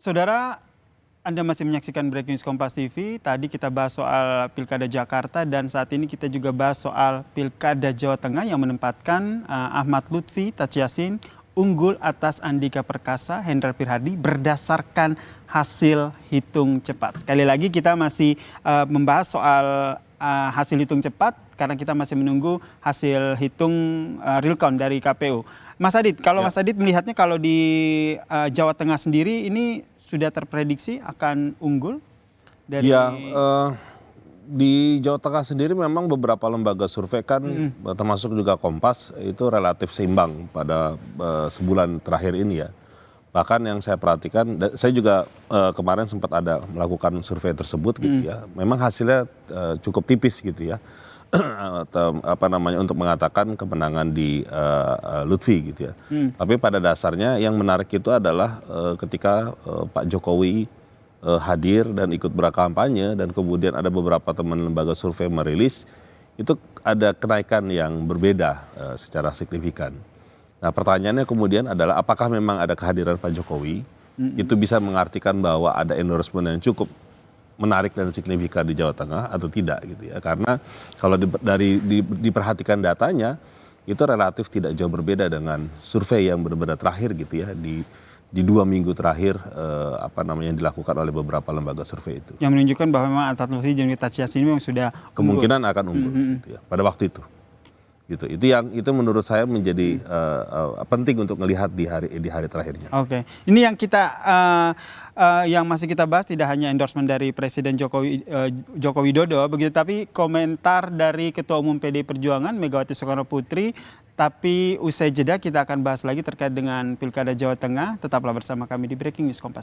Saudara, Anda masih menyaksikan Breaking News Kompas TV. Tadi kita bahas soal Pilkada Jakarta dan saat ini kita juga bahas soal Pilkada Jawa Tengah yang menempatkan Ahmad Lutfi Tachiasin unggul atas Andika Perkasa, Hendra Prihadi berdasarkan hasil hitung cepat. Sekali lagi kita masih membahas soal hasil hitung cepat karena kita masih menunggu hasil hitung real count dari KPU. Mas Adit, kalau Mas Adit melihatnya kalau di Jawa Tengah sendiri ini sudah terprediksi akan unggul dari di Jawa Tengah sendiri memang beberapa lembaga survei kan termasuk juga Kompas itu relatif seimbang pada sebulan terakhir ini ya. Bahkan yang saya perhatikan, saya juga kemarin sempat ada melakukan survei tersebut gitu ya. Memang hasilnya cukup tipis gitu ya. Untuk mengatakan kemenangan di Lutfi gitu ya. Tapi pada dasarnya yang menarik itu adalah ketika Pak Jokowi hadir dan ikut berkampanye dan kemudian ada beberapa teman lembaga survei merilis itu ada kenaikan yang berbeda secara signifikan. Nah pertanyaannya kemudian adalah apakah memang ada kehadiran Pak Jokowi itu bisa mengartikan bahwa ada endorsement yang cukup menarik dan signifikan di Jawa Tengah atau tidak gitu ya, karena kalau diperhatikan datanya itu relatif tidak jauh berbeda dengan survei yang benar-benar terakhir gitu ya di 2 minggu terakhir yang dilakukan oleh beberapa lembaga survei itu. Yang menunjukkan bahwa memang Ahmad Lutfi dan Tachiasin memang sudah kemungkinan akan unggul gitu ya, pada waktu itu. Gitu. Itu menurut saya menjadi penting untuk melihat di hari terakhirnya. Oke. Ini yang kita yang masih kita bahas tidak hanya endorsement dari Presiden Joko Widodo begitu, tapi komentar dari Ketua Umum PDI Perjuangan Megawati Soekarno Putri. Tapi usai jeda kita akan bahas lagi terkait dengan Pilkada Jawa Tengah. Tetaplah bersama kami di Breaking News Kompas.